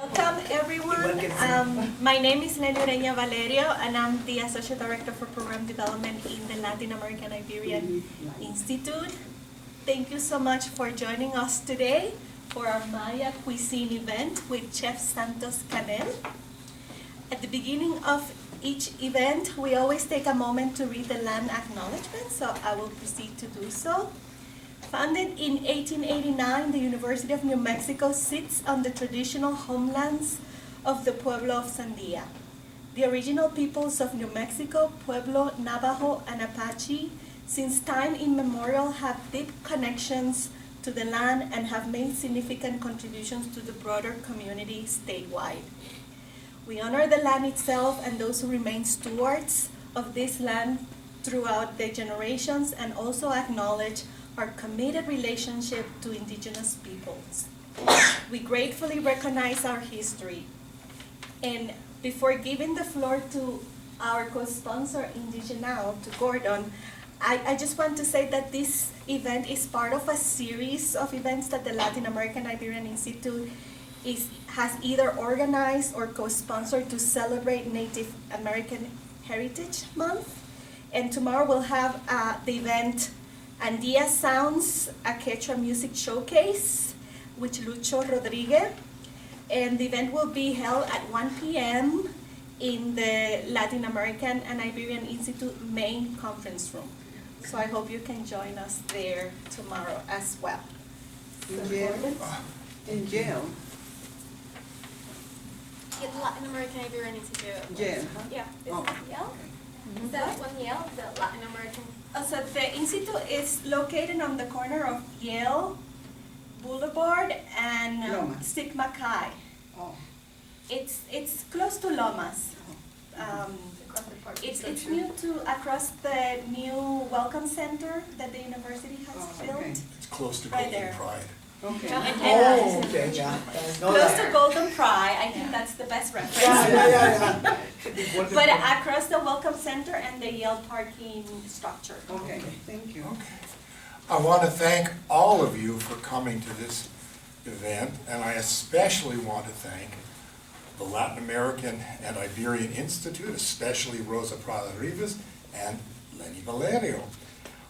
Welcome everyone. My name is Lenny Ureña Valerio and I'm the Associate Director for Program Development in the Latin American Iberian Institute. Thank you so much for joining us today for our Maya Cuisine event with Chef Santos Canel. At the beginning of each event, we always take a moment to read the land acknowledgement, so I will proceed to do so. Founded in 1889, the University of New Mexico sits on the traditional homelands of the Pueblo of Sandia. The original peoples of New Mexico, Pueblo, Navajo, and Apache, since time immemorial have deep connections to the land and have made significant contributions to the broader community statewide. We honor the land itself and those who remain stewards of this land throughout the generations and also acknowledge our committed relationship to indigenous peoples. We gratefully recognize our history. And before giving the floor to our co-sponsor, Indigenal, to Gordon, I just want to say that this event is part of a series of events that the Latin American Iberian Institute has either organized or co-sponsored to celebrate Native American Heritage Month. And tomorrow we'll have the event Andia Sounds, a Quechua music showcase with Lucho Rodriguez. And the event will be held at 1 p.m. in the Latin American and Iberian Institute main conference room. So I hope you can join us there tomorrow as well. In jail? In Latin American Iberian Institute. Jail? Yeah. Is Oh. it Yale? Is that one Yale? The Latin American? So the institute is located on the corner of Yale Boulevard and Lomas. Sigma Chi. Oh. It's close to Lomas. It's new to across the new welcome center that the university has Oh, built. okay. It's close to Right Golden there. Pride. Okay. Yeah. Oh, okay, yeah. Know Close that. to Golden Pride, I think that's the best reference. Yeah. But across the welcome center and the Yale parking structure. Okay, thank you. Okay. I want to thank all of you for coming to this event, and I especially want to thank the Latin American and Iberian Institute, especially Rosa Prada Rivas and Lenny Valerio.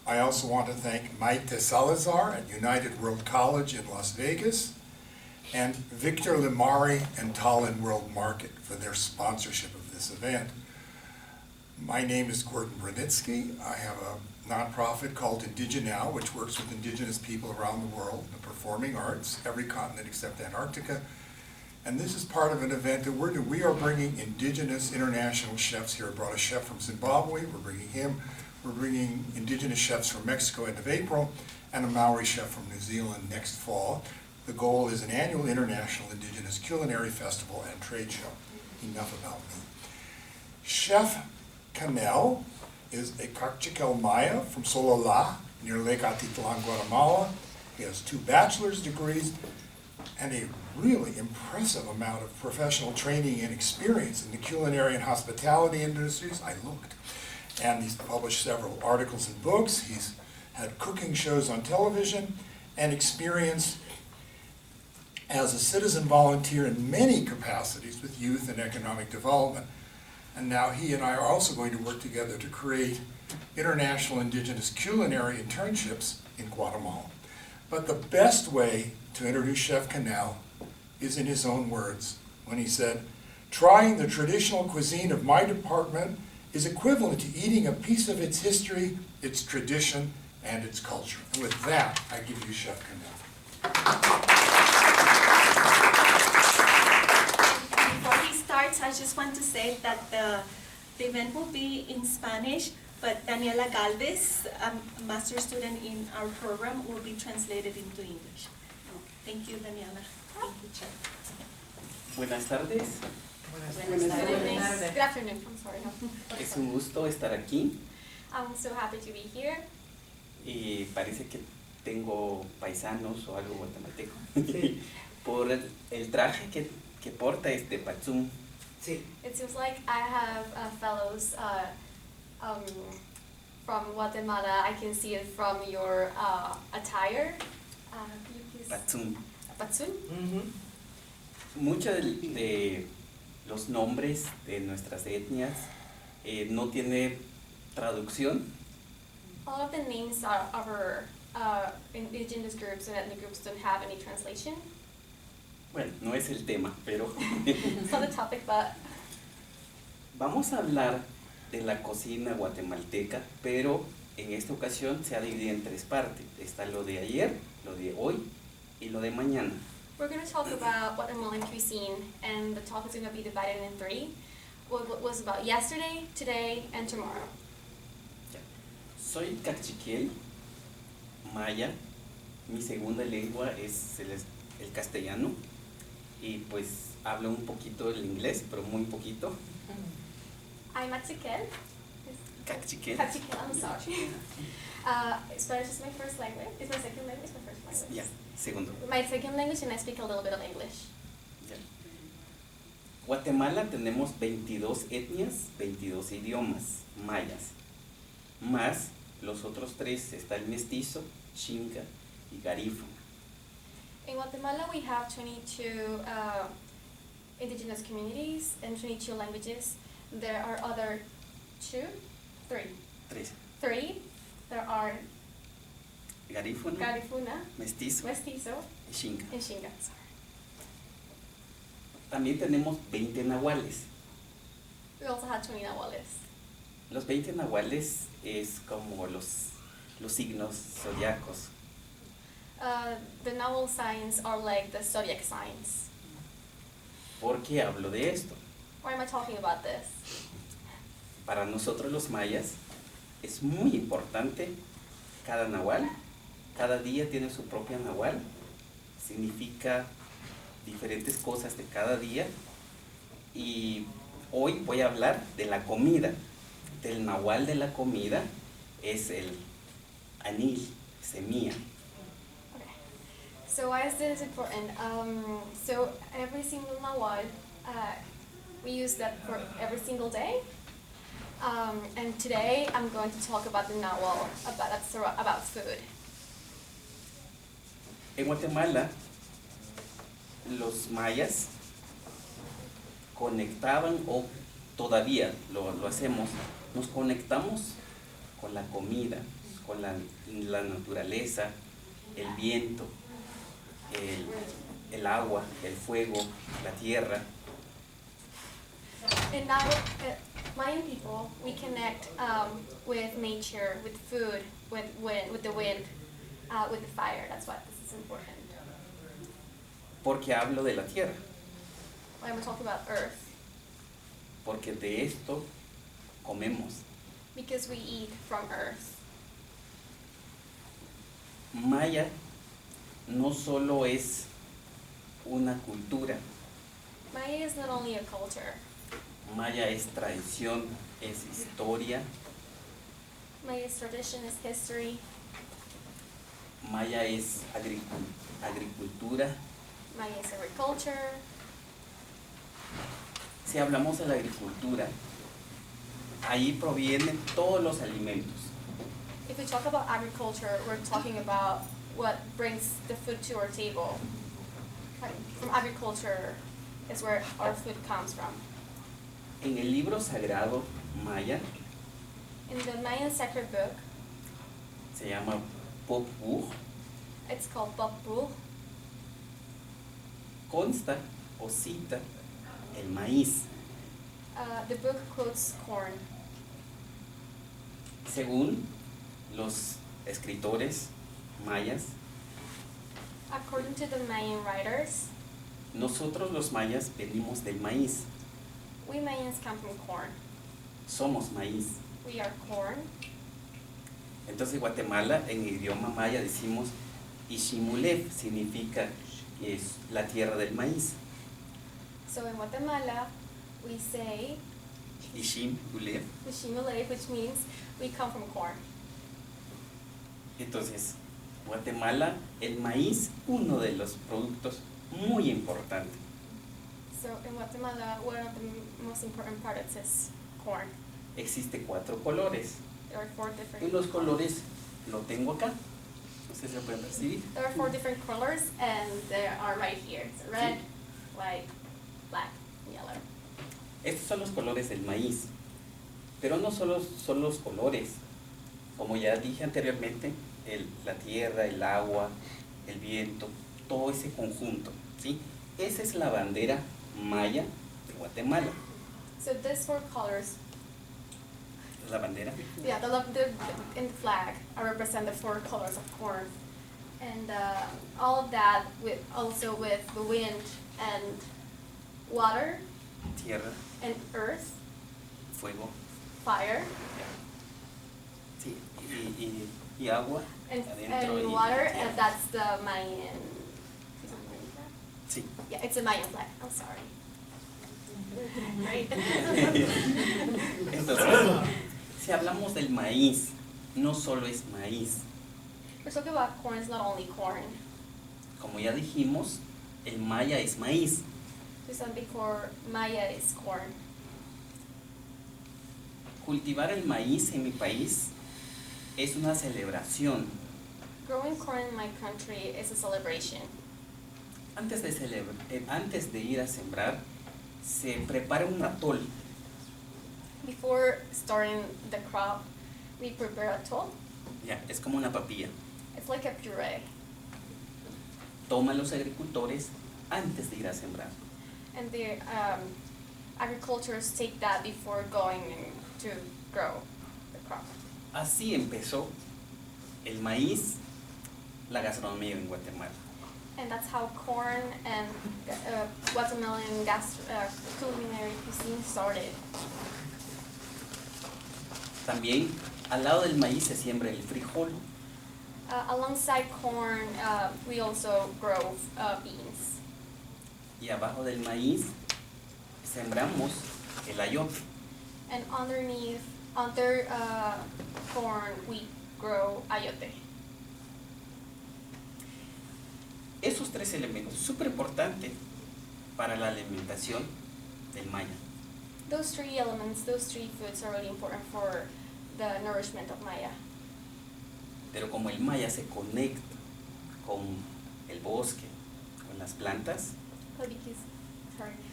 I also want to thank Maite Salazar at United World College in Las Vegas, and Victor Limari and Tallinn World Market for their sponsorship of this event. My name is Gordon Brunitsky. I have a nonprofit called Indigenal, which works with indigenous people around the world in the performing arts, every continent except Antarctica. And this is part of an event that we're doing. We are bringing indigenous international chefs here. I brought a chef from Zimbabwe, we're bringing him. We're bringing indigenous chefs from Mexico end of April and a Maori chef from New Zealand next fall. The goal is an annual international indigenous culinary festival and trade show. Enough about me. Chef Canel is a Cachiquel Maya from Sololá, near Lake Atitlan, Guatemala. He has 2 bachelor's degrees and a really impressive amount of professional training and experience in the culinary and hospitality industries. I looked. And he's published several articles and books. He's had cooking shows on television and experience as a citizen volunteer in many capacities with youth and economic development. And now he and I are also going to work together to create international indigenous culinary internships in Guatemala. But the best way to introduce Chef Canel is in his own words, when he said, "Trying the traditional cuisine of my department is equivalent to eating a piece of its history, its tradition, and its culture." And with that, I give you Chef Canel. Before he starts, I just want to say that the event will be in Spanish, but Daniela Galvez, a master student in our program, will be translated into English. Thank you, Daniela. Thank you, Chef. Buenas tardes, Good afternoon. I'm sorry. es un gusto estar aquí I'm so happy to be here. y parece que tengo paisanos o algo guatemalteco por el traje que porta este patzum. Sí. It seems like I have fellows from Guatemala. I can see it from your attire. Could you please? Patzum. Patsun? Mm-hmm. Muchos de los nombres de nuestras etnias no tiene traducción. All of the names of our indigenous groups and ethnic groups don't have any translation. Bueno, no es el tema, pero It's not the topic, but vamos a hablar de la cocina guatemalteca, pero en esta ocasión se ha dividido en 3 partes. Está lo de ayer, lo de hoy y lo de mañana. we're going to talk about Guatemalan cuisine, and the talk is going to be divided in 3. What was about yesterday, today, and tomorrow. Soy cachiquel, maya, mi segunda lengua es el castellano y pues hablo un poquito el inglés, pero muy poquito. I'm Atzikel. Cachiquel. Cachiquel, I'm sorry. Spanish is my first language. It's my second language, my first language. Ya, segundo. My second language, and I speak a little bit of English. Ya. Guatemala tenemos 22 etnias, 22 idiomas mayas, más los otros 3, está el mestizo, xinca y garífuna. In Guatemala, we have 22 indigenous communities and 22 languages. There are other 3. 3. There are Garífuna, Garifuna, mestizo Mestizo, y xinca. and Shinga. También tenemos 20 nahuales. We also have 20 Nahuales. Los 20 nahuales es como los signos zodiacos. The Nahual signs are like the zodiac signs. ¿Por qué hablo de esto? Why am I talking about this? Para nosotros los mayas es muy importante cada nahual. Cada día tiene su propia nahual. Significa diferentes cosas de cada día. Y hoy voy a hablar de la comida. Del nahual de la comida es el anil, semilla. Okay. So why is this important? So every single Nahual, we use that for every single day. And today I'm going to talk about the Nahual, about food. En Guatemala, los mayas conectaban, o todavía lo hacemos, nos conectamos con la comida, con la naturaleza, el viento, el agua, el fuego, la tierra. In Mayan people, we connect with nature, with food, with the wind, with the fire. That's why this is important. Porque hablo de la tierra, Why am I talking about earth? porque de esto comemos. Because we eat from earth. Maya no solo es una cultura, Maya is not only a culture. Maya es tradición, es historia, Maya's tradition is history. Maya es agricultura. Maya is agriculture. Si hablamos de la agricultura, ahí provienen todos los alimentos. If we talk about agriculture, we're talking about what brings the food to our table. Like, from agriculture is where our food comes from. En el libro sagrado maya In the Mayan sacred book, se llama Popur, it's called Papul. consta o cita el maíz. The book quotes corn. Según los escritores mayas, According to the Mayan writers, nosotros los mayas venimos del maíz, we Mayans come from corn. somos maíz. We are corn. Entonces Guatemala en idioma maya decimos Iximulef, significa que es la tierra del maíz. So in Guatemala, we say Iximulef. Wishimulef, which means we come from corn. Entonces, Guatemala, el maíz, uno de los productos muy importantes. So in Guatemala, one of the most important products is corn. Existe 4 colores. There are 4 Y different. los colores lo tengo acá. No sé si lo pueden percibir. There are 4 different colors, and they are right here. So red, Sí. like black and yellow. Estos son los colores del maíz, pero no solo son los colores. Como ya dije anteriormente, la tierra, el agua, el viento, todo ese conjunto, ¿sí? Esa es la bandera maya de Guatemala. So these 4 colors, La bandera. yeah, in the flag, represent the 4 colors of corn, and all of that also with the wind and water Tierra, and earth, fuego, fire, sí, y agua and adentro. y water, tierra. and that's the Mayan. Is it Mayan flag? Sí. Yeah, it's a Mayan flag. I'm sorry. Right. Entonces, si hablamos del maíz, no solo es maíz. We're talking about corn. It's not only corn. Como ya dijimos, el maya es maíz. We said before, Maya is corn. Cultivar el maíz en mi país es una celebración. Growing corn in my country is a celebration. Antes de ir a sembrar, se prepara un atol. Before starting the crop, we prepare a toll. Ya, es como una papilla. It's like a puree. Toman los agricultores antes de ir a sembrar. And the agriculturists take that before going to grow the crop. Así empezó el maíz, la gastronomía en Guatemala. And that's how corn and Guatemalan culinary cuisine started. También al lado del maíz se siembra el frijol. Alongside corn, we also grow beans. Y abajo del maíz sembramos el ayote. And under corn, we grow ayote. Esos 3 elementos, súper importante para la alimentación del maya. Those 3 elements, those 3 foods are really important for the nourishment of Maya. Pero como el maya se conecta con el bosque, con las plantas, But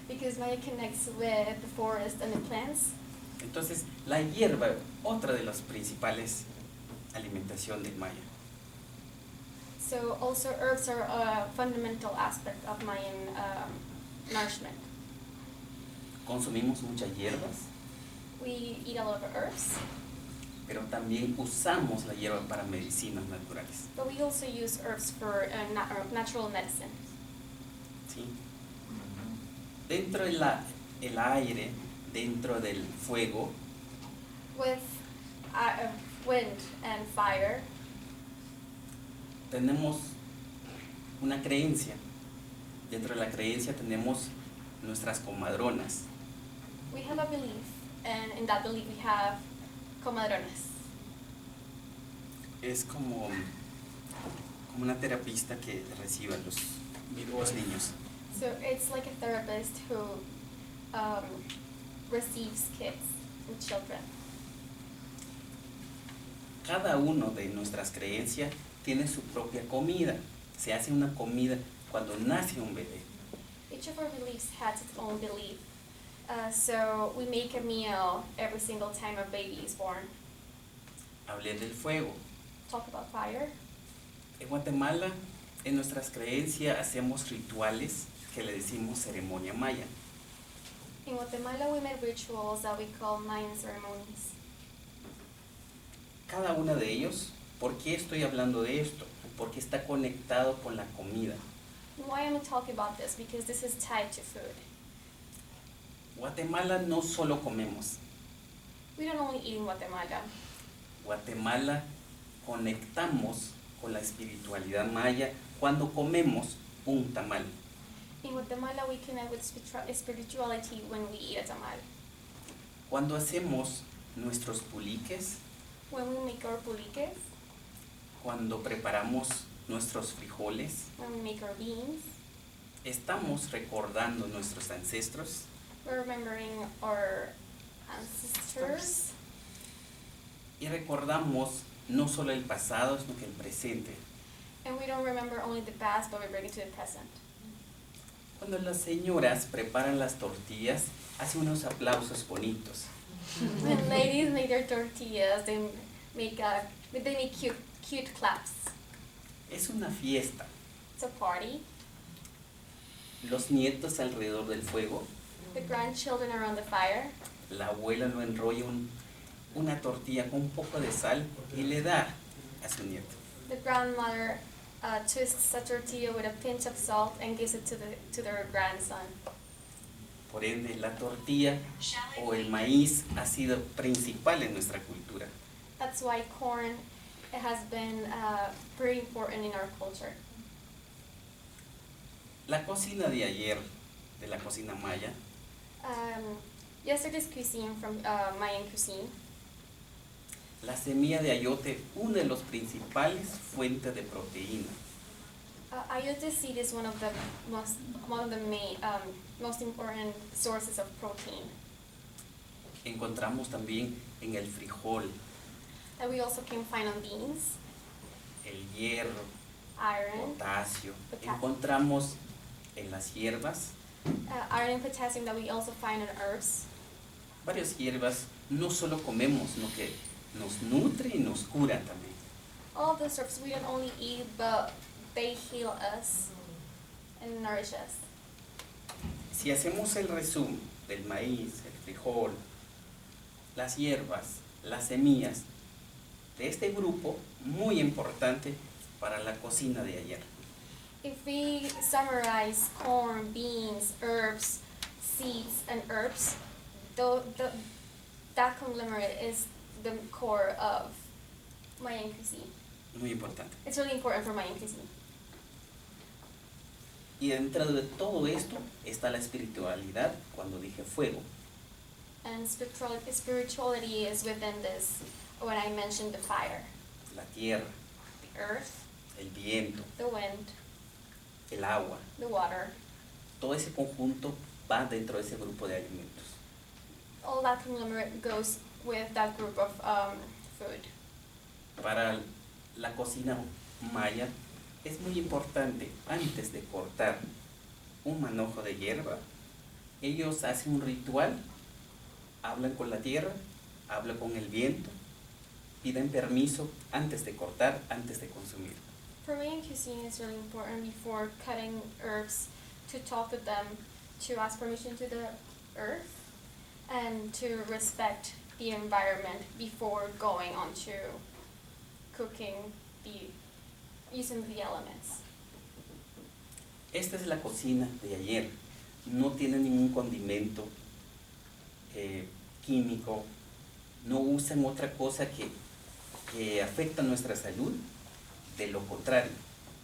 because Maya connects with the forest and the plants, entonces la hierba, otra de las principales alimentación del maya. so also herbs are a fundamental aspect of Mayan nourishment. Consumimos muchas hierbas, We eat a lot of herbs, pero también usamos la hierba para medicinas naturales, but we also use herbs for natural medicine. ¿sí? Dentro del el aire, dentro del fuego, With wind and fire, tenemos una creencia. Dentro de la creencia tenemos nuestras comadronas. we have a belief, and in that belief we have comadronas. Es como una terapista que recibe a los niños. So it's like a therapist who receives kids and children. Cada uno de nuestras creencias tiene su propia comida. Se hace una comida cuando nace un bebé. Each of our beliefs has its own belief. So we make a meal every single time a baby is born. Hablé del fuego. Talk about fire. En Guatemala, en nuestras creencias, hacemos rituales que le decimos ceremonia maya. In Guatemala, we make rituals that we call Mayan ceremonies. Cada uno de ellos, ¿por qué estoy hablando de esto? Porque está conectado con la comida. Why am I talking about this? Because this is tied to food. Guatemala no solo comemos. We don't only eat in Guatemala. Guatemala conectamos con la espiritualidad maya cuando comemos un tamal. In Guatemala, we connect with spirituality when we eat a tamal. Cuando hacemos nuestros puliques, When we make our puliques, cuando preparamos nuestros frijoles, when we make our beans, estamos recordando nuestros ancestros we're remembering our ancestors. y recordamos no solo el pasado, sino que el presente. And we don't remember only the past, but we bring it to the present. Cuando las señoras preparan las tortillas, hacen unos aplausos bonitos. When ladies make their tortillas, they make cute claps. Es una fiesta. It's a party. Los nietos alrededor del fuego, The grandchildren around the fire. la abuela lo enrolla una tortilla con un poco de sal y le da a su nieto. The grandmother twists a tortilla with a pinch of salt and gives it to their grandson. Por ende, la tortilla o el maíz ha sido principal en nuestra cultura. That's why corn has been pretty important in our culture. La cocina de ayer, de la cocina maya, Yesterday's cuisine from Mayan cuisine. la semilla de ayote, una de las principales fuentes de proteína. Ayote seed is one of the most important sources of protein. Encontramos también en el frijol, That we also can find on beans, el hierro, iron, potasio. Potasio. Encontramos en las hierbas, iron and potassium that we also find in herbs. varias hierbas, no solo comemos, sino que nos nutre y nos cura también. All of those herbs we don't only eat, but they heal us and nourish us. Si hacemos el resumen del maíz, el frijol, las hierbas, las semillas, de este grupo muy importante para la cocina de ayer. If we summarize corn, beans, herbs, seeds, and herbs, that conglomerate is the core of Mayan cuisine. Muy importante. It's really important for Mayan cuisine. Y dentro de todo esto está la espiritualidad cuando dije fuego. And spirituality is within this when I mentioned the fire, La tierra, the earth, el viento, the wind, el agua, the water. todo ese conjunto va dentro de ese grupo de alimentos. All that conglomerate goes with that group of food. Para la cocina maya es muy importante, antes de cortar un manojo de hierba, ellos hacen un ritual, hablan con la tierra, hablan con el viento, piden permiso antes de cortar, antes de consumir. For Mayan cuisine, it's really important before cutting herbs to talk with them, to ask permission to the earth, and to respect the environment before going on to cooking using the elements. Esta es la cocina de ayer, no tiene ningún condimento químico, no usan otra cosa que afecta nuestra salud, de lo contrario,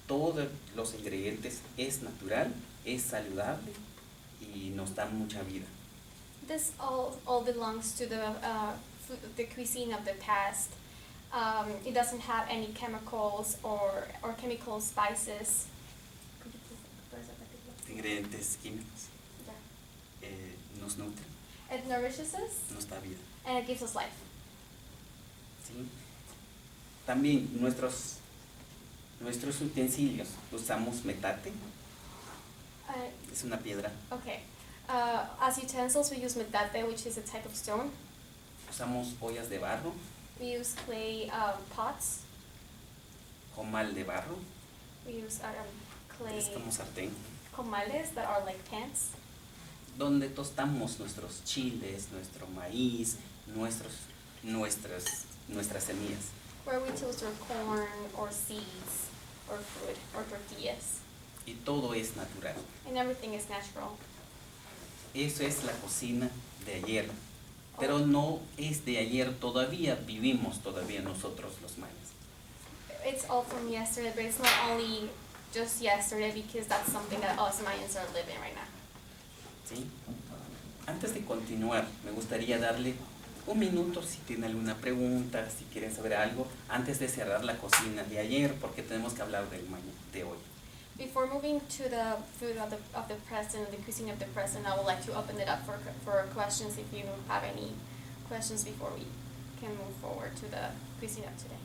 todos los ingredientes es natural, es saludable y nos da mucha vida. This all belongs to the cuisine of the past. It doesn't have any chemicals or chemical spices. Ingredientes químicos Yeah. nos nutren, It nourishes us nos da vida. and it gives us life. ¿Sí? También nuestros utensilios, usamos metate, es una piedra, Okay. As utensils, we use metate, which is a type of stone. usamos ollas de barro, We use clay pots. comal de barro, We use clay es como sartén, comales that are like pans, donde tostamos nuestros chiles, nuestro maíz, nuestras semillas. where we toast our corn or seeds or fruit or tortillas. Y todo es natural. And everything is natural. Eso es la cocina de ayer. Pero no es de ayer, todavía vivimos todavía nosotros los mayas. It's all from yesterday, but it's not only just yesterday because that's something that us Mayans are living right now. ¿Sí? Antes de continuar, me gustaría darle un minuto si tiene alguna pregunta, si quieren saber algo, antes de cerrar la cocina de ayer, porque tenemos que hablar del mañana, de hoy. Before moving to the food of the present, the cuisine of the present, I would like to open it up for questions if you have any questions before we can move forward to the cuisine of today.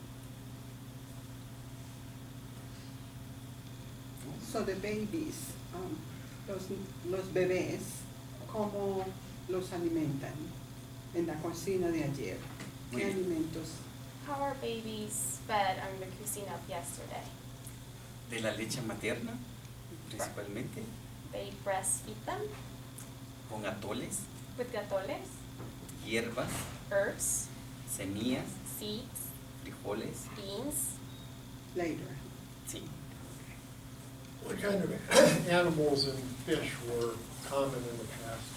So the babies, los bebés, cómo los alimentan en la cocina de ayer? Muy ¿Qué bien. alimentos? How are babies fed on the cuisine of yesterday? De la leche materna, principalmente, They breastfeed them con atoles, with gatoles, hierbas, herbs, semillas, seeds, frijoles, beans. Later. sí. What kind of animals and fish were common in the past?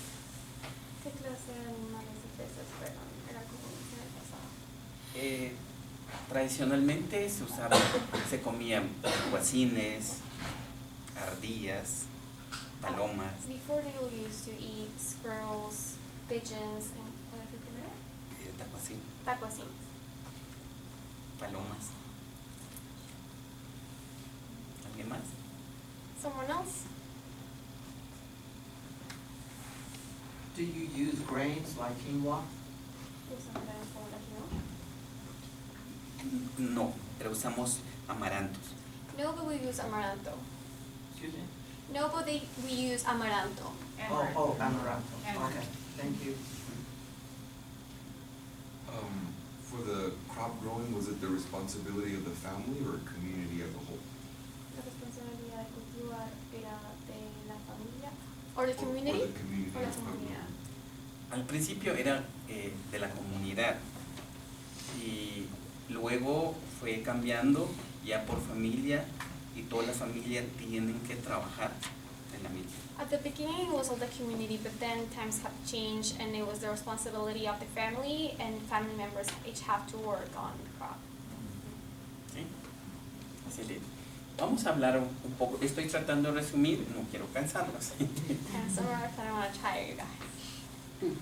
¿Qué clase de animales y peces fueron? Era comunes en el pasado. Tradicionalmente se comían guasines, ardillas, palomas, Before they used to eat squirrels, pigeons, and what other primero? tacuacín, Tacuacines. palomas. ¿Alguien más? Someone else? Do you use grains like quinoa? ¿Usan granos como la quinoa? No, pero usamos amarantos. No, but we use amaranto. Excuse me? No, but we use amaranto. Oh, amaranto. Okay, thank you. For the crop growing, was it the responsibility of the family or community as a whole? La responsabilidad de cultivar era de la familia. Or the Or community? the community. Or la comunidad. Al principio era de la comunidad y luego fue cambiando ya por familia y toda la familia tienen que trabajar en la misma. At the beginning it was all the community, but then times have changed and it was the responsibility of the family and family members each have to work on the crop. ¿Sí? Así le- Vamos a hablar un poco, estoy tratando de resumir, no quiero cansarlos. And summarize, I don't want to tire you guys.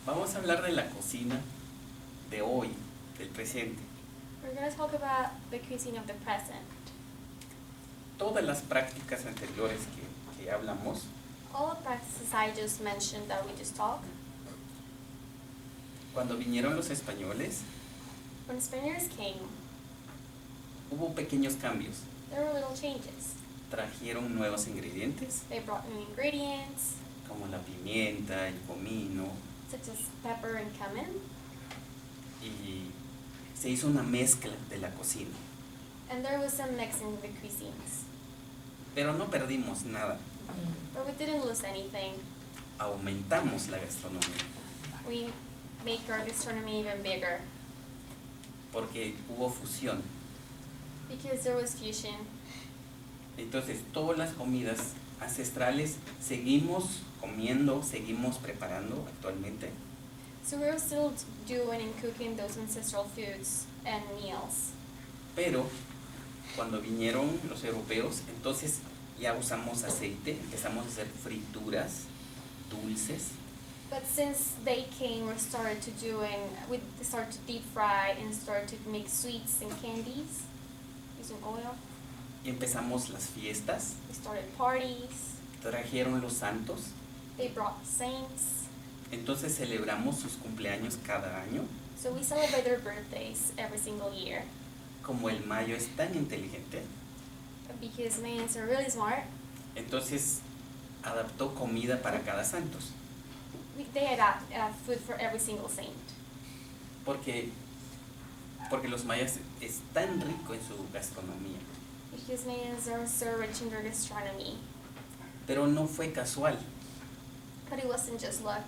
Vamos a hablar de la cocina de hoy, del presente. We're going to talk about the cuisine of the present. Todas las prácticas anteriores que hablamos All the practices I just mentioned that we just talked, cuando vinieron los españoles, when Spaniards came, hubo pequeños cambios. there were little changes. Trajeron nuevos ingredientes, They brought new ingredients, como la pimienta, el comino, such as pepper and cumin, y se hizo una mezcla de la cocina. and there was some mixing of the cuisines. Pero no perdimos nada, But we didn't lose anything. aumentamos la gastronomía, We make our gastronomy even bigger porque hubo fusión. because there was fusion. Entonces, todas las comidas ancestrales seguimos comiendo, seguimos preparando actualmente, So we're still doing and cooking those ancestral foods and meals. pero cuando vinieron los europeos, entonces ya usamos aceite, empezamos a hacer frituras, dulces, But since they came, we started to deep fry and started to make sweets and candies using oil. y empezamos las fiestas, We started parties. trajeron los santos, They brought saints. entonces celebramos sus cumpleaños cada año. So we celebrate their birthdays every single year. Como el mayo es tan inteligente, Because Mayans are really smart, entonces adaptó comida para cada santos, they adapt food for every single saint. porque los mayas es tan rico en su gastronomía, Because Mayans are so rich in their gastronomy. pero no fue casual, But it wasn't just luck.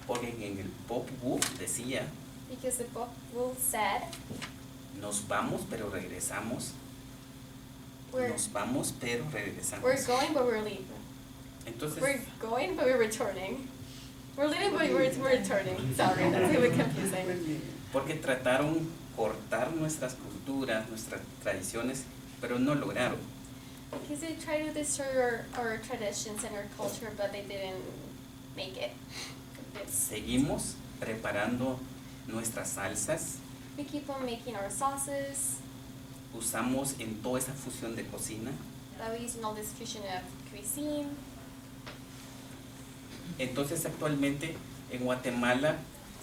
porque en el Popol Vuh decía, Because the book rule said, nos vamos pero regresamos, we're nos vamos pero regresamos. going but we're leaving. Entonces, We're going but we're returning. We're leaving but we're returning. Sorry, that's a bit confusing. porque trataron cortar nuestras culturas, nuestras tradiciones, pero no lograron. Because they try to destroy our traditions and our culture, but they didn't make it. Seguimos preparando nuestras salsas, We keep on making our sauces, usamos en toda esa fusión de cocina. that we use in all this fusion of cuisine. Entonces actualmente en Guatemala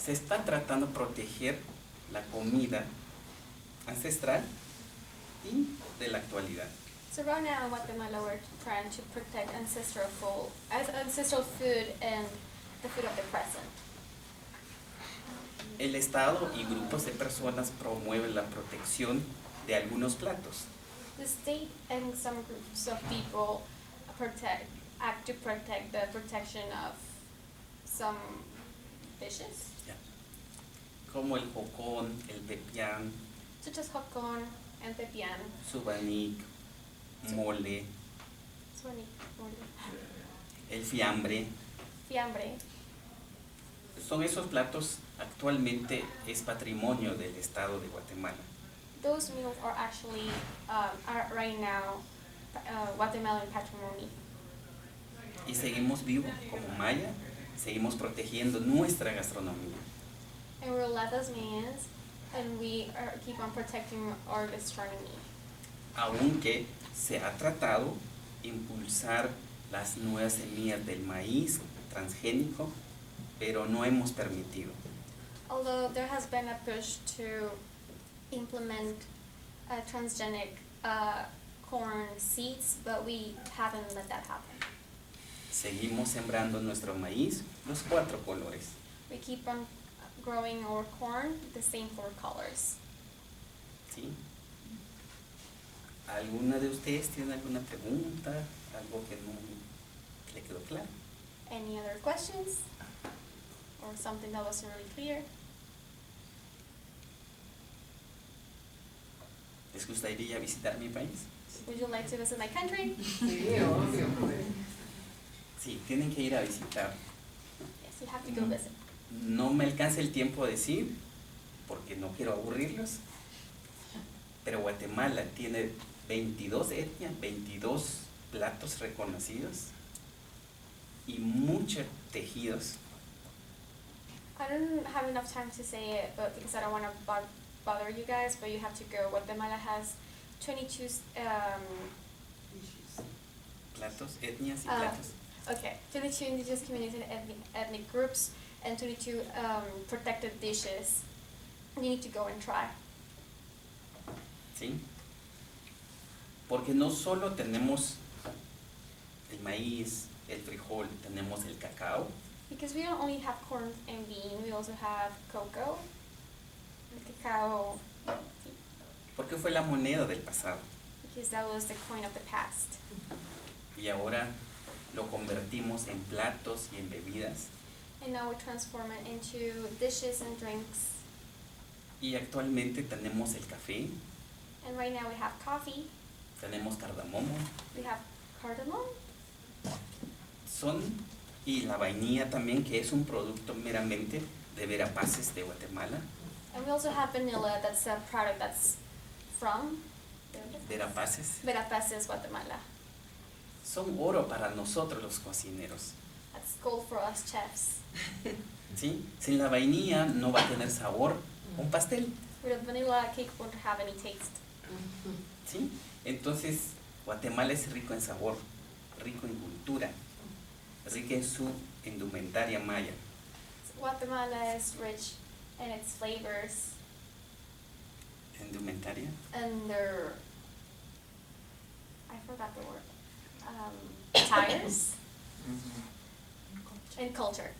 se está tratando de proteger la comida ancestral y de la actualidad. So right now in Guatemala we're trying to protect ancestral food and the food of the present. El Estado y grupos de personas promueven la protección de algunos platos. The state and some groups of people act to protect the protection of some dishes, Como el jocón, el pepián, such as hocon and pepián, subanic, mole, el fiambre. fiambre. Son esos platos actualmente es patrimonio del Estado de Guatemala. Those meals are actually are right now Guatemalan patrimony. Y seguimos vivos como maya, seguimos protegiendo nuestra gastronomía. And we're alive as Mayans, and we keep on protecting our gastronomy. Aunque se ha tratado impulsar las nuevas semillas del maíz transgénico, pero no hemos permitido. Although there has been a push to implement transgenic corn seeds, but we haven't let that happen. Seguimos sembrando nuestro maíz, los 4 colores. We keep on growing our corn the same 4 colors. ¿Sí? ¿Alguna de ustedes tiene alguna pregunta? ¿Algo que no le quedó claro? Any other questions? Or something that wasn't really clear? ¿Les gustaría visitar mi país? Would you like to visit my country? Sí, obvio, pues. Sí, tienen que ir a visitar. Yes, you have to go visit. No me alcanza el tiempo a decir, porque no quiero aburrirlos, pero Guatemala tiene 22 etnias, 22 platos reconocidos y muchos tejidos. I don't have enough time to say it, but because I don't want to bother you guys, but you have to go. Guatemala has 22 Platos, etnias y Ah. platos. okay, 22 indigenous communities and ethnic groups, and 22 protected dishes. You need to go and try. ¿Sí? Porque no solo tenemos el maíz, el frijol, tenemos el cacao, Because we don't only have corn and bean, we also have cocoa, cacao, porque fue la moneda del pasado because that was the coin of the past. y ahora lo convertimos en platos y en bebidas And now we transform it into dishes and drinks. y actualmente tenemos el café, And right now we have coffee, tenemos cardamomo, we have cardamom, y la vainilla también, que es un producto meramente de Verapaces de Guatemala. and we also have vanilla, that's a product that's from Verapaces Verapaces, Guatemala. son oro para nosotros los cocineros, That's gold for us chefs. ¿sí? Sin la vainilla no va a tener sabor un pastel, Without vanilla, cake won't have any taste. ¿sí? Entonces, Guatemala es rico en sabor, rico en cultura, rico en su indumentaria maya. Guatemala is rich in its flavors ¿Indumentaria? and their, I forgot the word, attires and culture.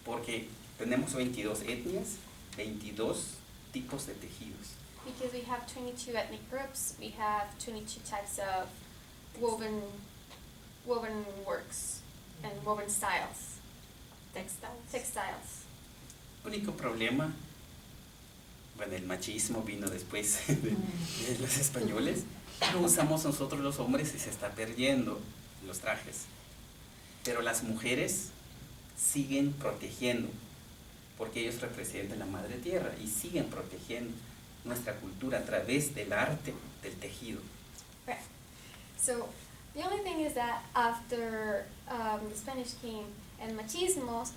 Porque tenemos 22 etnias, 22 tipos de tejidos. Because we have 22 ethnic groups, we have 22 types of woven works and woven styles. Textiles. El único problema, bueno, el machismo vino después de los españoles, lo usamos nosotros los hombres y se está perdiendo los trajes. Pero las mujeres siguen protegiendo, porque ellos representan la madre tierra y siguen protegiendo nuestra cultura a través del arte del tejido. Right. So the only thing is that after the Spanish came and machismos,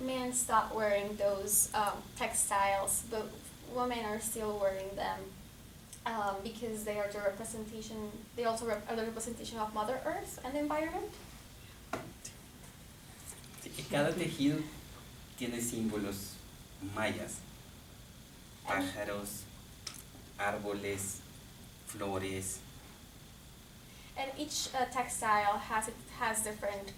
men stopped wearing those textiles, but women are still wearing them because they are the representation. They also are the representation of Mother Earth and the environment. Así que cada tejido tiene símbolos mayas, pájaros, árboles, flores, And each textile has different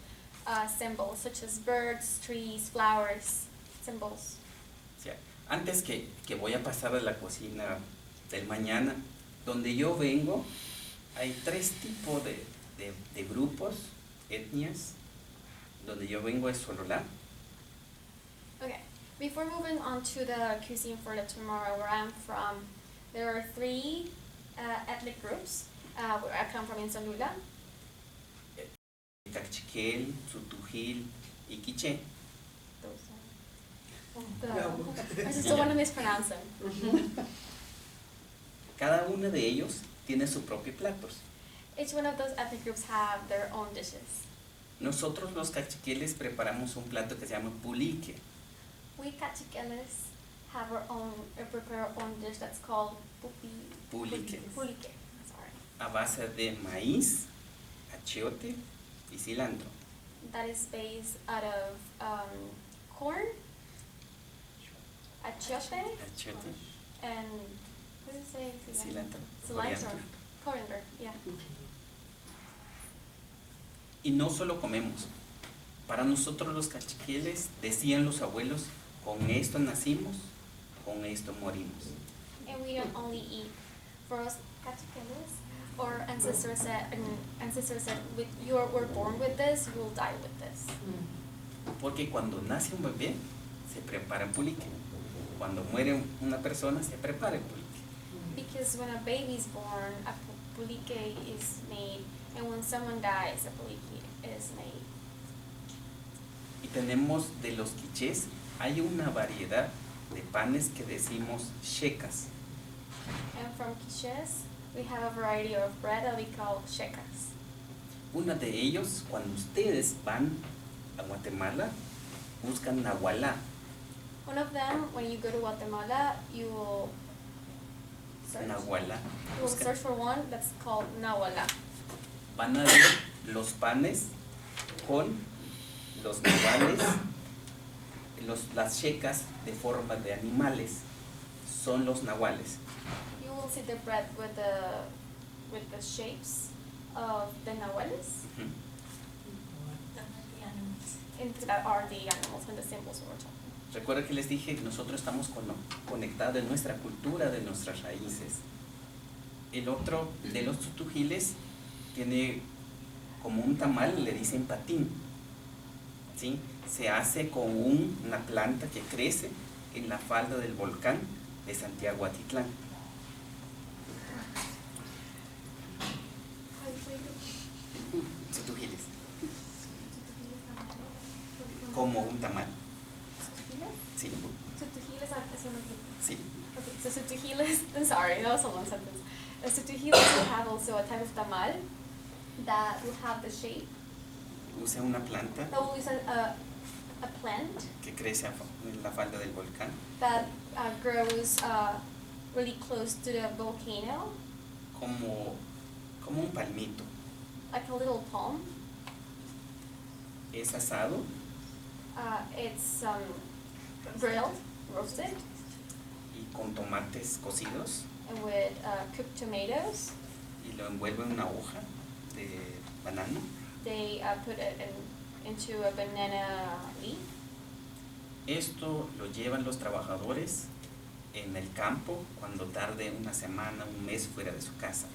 symbols, such as birds, trees, flowers, symbols. O sea, antes que voy a pasar a la cocina del mañana, donde yo vengo, hay 3 tipos de grupos, etnias. Donde yo vengo es Sololá. Okay, before moving on to the cuisine for the tomorrow, where I'm from, there are 3 ethnic groups. Where I come from in Solula. Cachiquel, Sutujil y Quiché. I just don't want to mispronounce them. Cada uno de ellos tiene sus propios platos. Each one of those ethnic groups have their own dishes. Nosotros los cachiqueles preparamos un plato que se llama pulique. We Cachiqueles have our own, prepare our own dish that's called Pulique. Pulique. Sorry. A base de maíz, achiote y cilantro. That is based out of corn, achiote, Achiote, and what does it say? cilantro, Cilantro. coriandro. Coriander, yeah. Y no solo comemos. Para nosotros los cachiqueles, decían los abuelos, con esto nacimos, con esto morimos. And we don't only eat. For us Cachiqueles, our ancestors said, we're born with this, you will die with this. Porque cuando nace un bebé, se prepara el pulique. Cuando muere una persona, se prepara el pulique. Because when a baby is born, a pulique is made, and when someone dies, a pulique is made. Y tenemos de los quichés, hay una variedad de panes que decimos checas. And from quiches, we have a variety of bread that we call checas. Uno de ellos, cuando ustedes van a Guatemala, buscan nahualá. One of them, when you go to Guatemala, you will Nahualá. search for one that's called nahuala. Van a ver los panes con los nahuales, las checas de forma de animales, son los nahuales. You will see the bread with the shapes of the nahuales. Ujú. And that are the animals and the symbols we're talking. Recuerda que les dije que nosotros estamos conectados en nuestra cultura, de nuestras raíces. El otro de los tutujiles tiene como un tamal, le dicen patín. ¿Sí? Se hace con una planta que crece en la falda del volcán de Santiago Atitlán. Tutujiles, como un tamal. Sí, Sutujiles are sí. okay, so sutujiles, I'm sorry, that was a long sentence. Sutujiles will have also a type of tamal that will have the shape, Usa una planta that will use a plant que crece en la falda del volcán. that grows really close to the volcano, Como un palmito. like a little palm. Es asado It's grilled, roasted, y con tomates cocidos and with cooked tomatoes. y lo envuelve en una hoja de banano. They put it into a banana leaf. Esto lo llevan los trabajadores en el campo cuando tarde una semana, un mes fuera de su casa.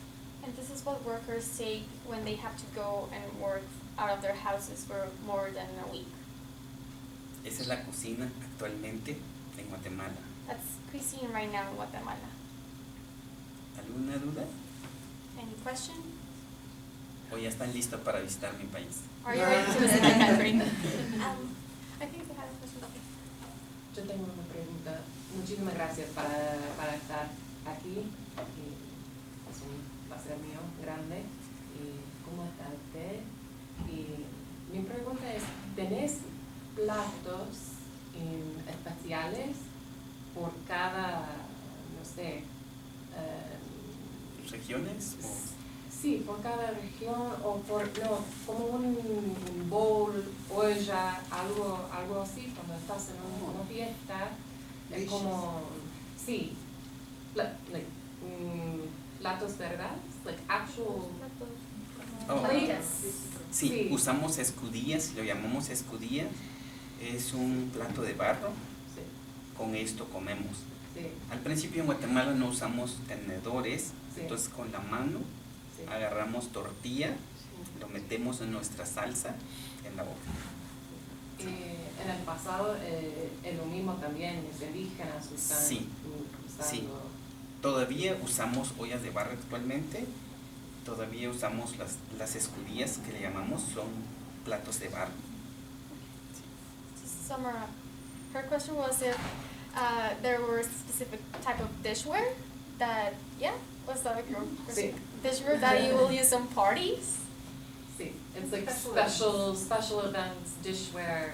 And this is what workers take when they have to go and work out of their houses for more than a week. Esa es la cocina actualmente en Guatemala. That's cuisine right now in Guatemala. ¿Alguna duda? Any question? ¿O ya están listos para visitar mi país? Are you ready to visit my country? I think they have a question. Okay. Yo tengo una pregunta. Muchísimas gracias para estar aquí. Es un placer mío grande. ¿Cómo está usted? Y mi pregunta es, ¿tenés platos especiales por cada, no sé, ¿Regiones? sí, por cada región o como un bowl, olla, algo así cuando estás en una fiesta, es como, sí, platos verdes, like actual Oh. Yes. Sí, Sí. usamos escudillas, lo llamamos escudilla. Es un plato de barro, Sí, con esto comemos. sí, Al principio en Guatemala no usamos tenedores, Sí. entonces con la mano sí. agarramos tortilla, lo metemos en nuestra salsa en la boca. En el pasado es lo mismo también, los indígenas usan, Sí, usando. sí. Todavía usamos ollas de barro actualmente, todavía usamos las escudillas que le llamamos, son platos de barro. Summer, her question was if there were specific type of dishware that, yeah, was that your question? Sí. Dishware that you will use in parties? Sí, it's like Special special events, dishware,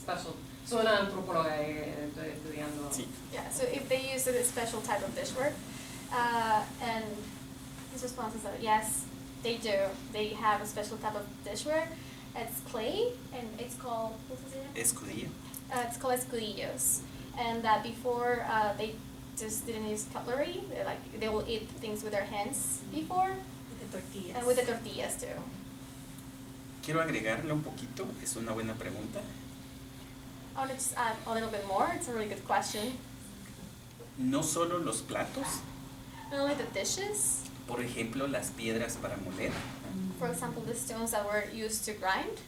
special. Soy una antropóloga y estoy estudiando. Sí. Yeah, so if they use a special type of dishware, and his response is that yes, they do. They have a special type of dishware. It's clay, and it's called, what's it name? Escudilla. It's called escudillos, and that before they just didn't use cutlery. They will eat things with their hands before, With the tortillas. and with the tortillas too. Quiero agregarle un poquito, es una buena pregunta. I want to just add a little bit more. It's a really good question. No solo los platos, Not only the dishes, por ejemplo las piedras para moler, for example, the stones that were used to grind.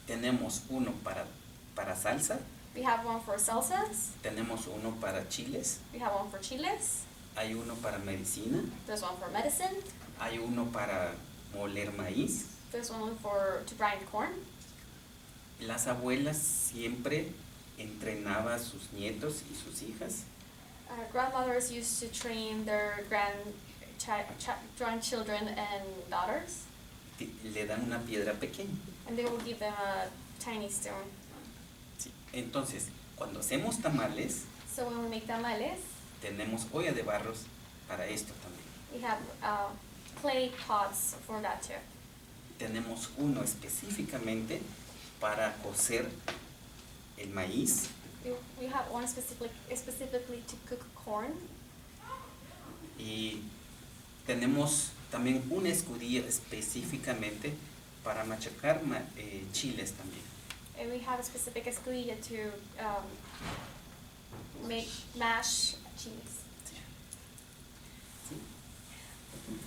tenemos uno para salsa, We have one for salsas. tenemos uno para chiles, We have one for chiles. hay uno para medicina, There's one for medicine. hay uno para moler maíz. There's one to grind corn. Las abuelas siempre entrenaban a sus nietos y sus hijas Grandmothers used to train their grandchildren and daughters, le dan una piedra pequeña. and they will give them a tiny stone. Sí. Entonces, cuando hacemos tamales, So when we make tamales, tenemos olla de barros para esto también. we have clay pots for that too. Tenemos uno específicamente para cocer el maíz, We have one specifically to cook corn, y tenemos también una escudilla específicamente para machacar chiles también. and we have a specific escudilla to mash cheese.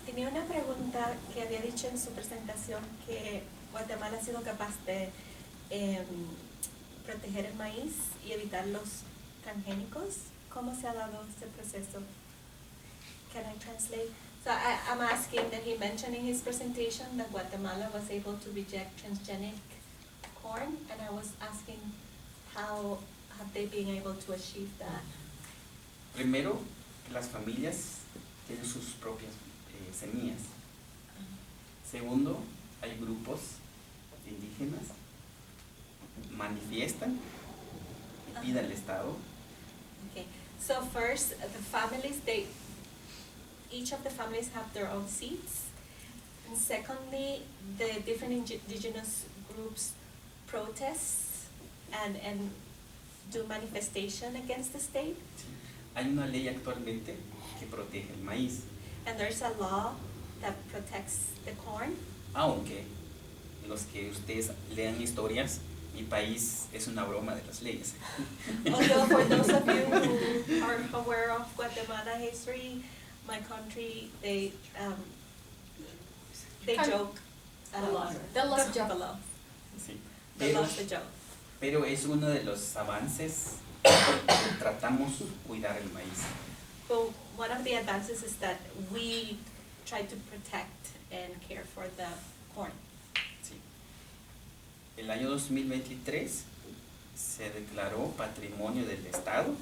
Tenía una pregunta que había dicho en su presentación que Guatemala ha sido capaz de proteger el maíz y evitar los transgénicos. ¿Cómo se ha dado este proceso? Can I translate? So I'm asking that he mentioned in his presentation that Guatemala was able to reject transgenic corn, and I was asking how have they been able to achieve that? Primero, las familias tienen sus propias semillas. Segundo, hay grupos indígenas, manifiestan y piden al Estado. Okay, so first, the families, each of the families have their own seats. And secondly, the different indigenous groups protest and do manifestation against the state. Hay una ley actualmente que protege el maíz, And there's a law that protects the corn. aunque los que ustedes lean historias, mi país es una broma de las leyes. Although for those of you who are aware of Guatemala history, my country, they joke. The laws joke. The law. Sí. The Pero, law's the joke. pero es uno de los avances que tratamos de cuidar el maíz. But one of the advances is that we try to protect and care for the corn. Sí. El año 2023 se declaró patrimonio del Estado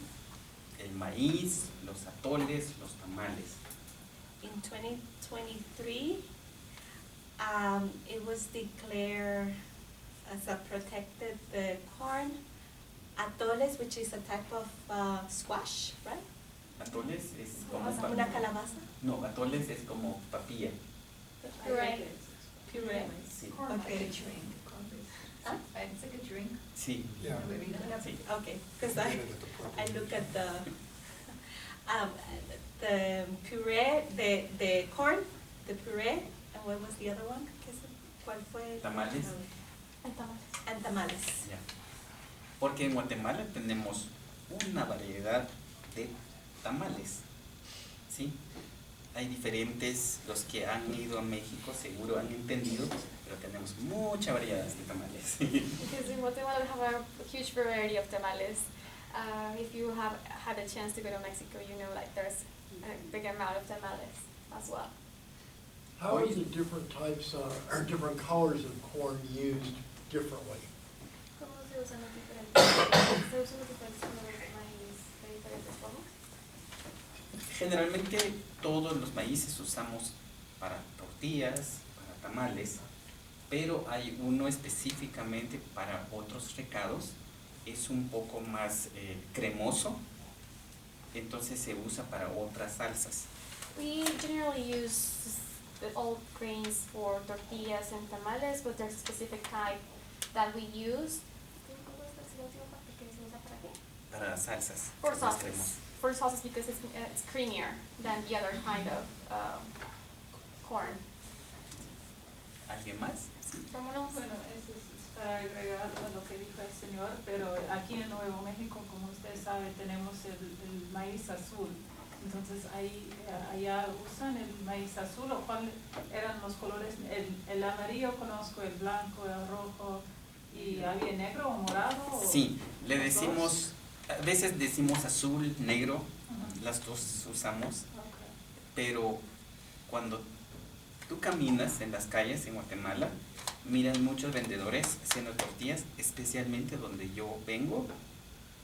el maíz, los atoles, los tamales. In 2023, it was declared as a protected corn, atoles, which is a type of squash, right? Atoles es como Una calabaza. No, atoles es como papilla. Puree. Puree. Sí. Okay. Huh? It's like a drink. Sí. Yeah. Sí. Okay, because I look at the puree, the corn, the puree, And what was the other one? ¿Cuál fue? Tamales. And tamales. Ya. Porque en Guatemala tenemos una variedad de tamales, ¿sí? Hay diferentes, los que han ido a México seguro han entendido, pero tenemos mucha variedad de tamales. Because in Guatemala we have a huge variety of tamales. If you have had a chance to go to Mexico, you know like there's a big amount of tamales as well. How are the different types or different colors of corn used differently? ¿Cómo se usan los diferentes? ¿Se usan los diferentes colores de maíz de diferentes formas? Generalmente todos los maíces usamos para tortillas, para tamales, pero hay uno específicamente para otros recados, es un poco más cremoso, entonces se usa para otras salsas. We generally use all grains for tortillas and tamales, but there's a specific type that we use. Para salsas. For más sauces. cremoso. For sauces because it's creamier than the other kind of corn. ¿Alguien más? Someone else? Bueno, eso es para agregar a lo que dijo el señor, pero aquí en Nuevo México, como usted sabe, tenemos el maíz azul. Entonces allá usan el maíz azul, o cuál eran los colores, el amarillo conozco, el blanco, el rojo, y había negro o morado. Sí, le los decimos, dos? a veces decimos azul, negro, Ajá. las dos usamos, Okay. pero cuando tú caminas en las calles en Guatemala, miras muchos vendedores haciendo tortillas, especialmente donde yo vengo.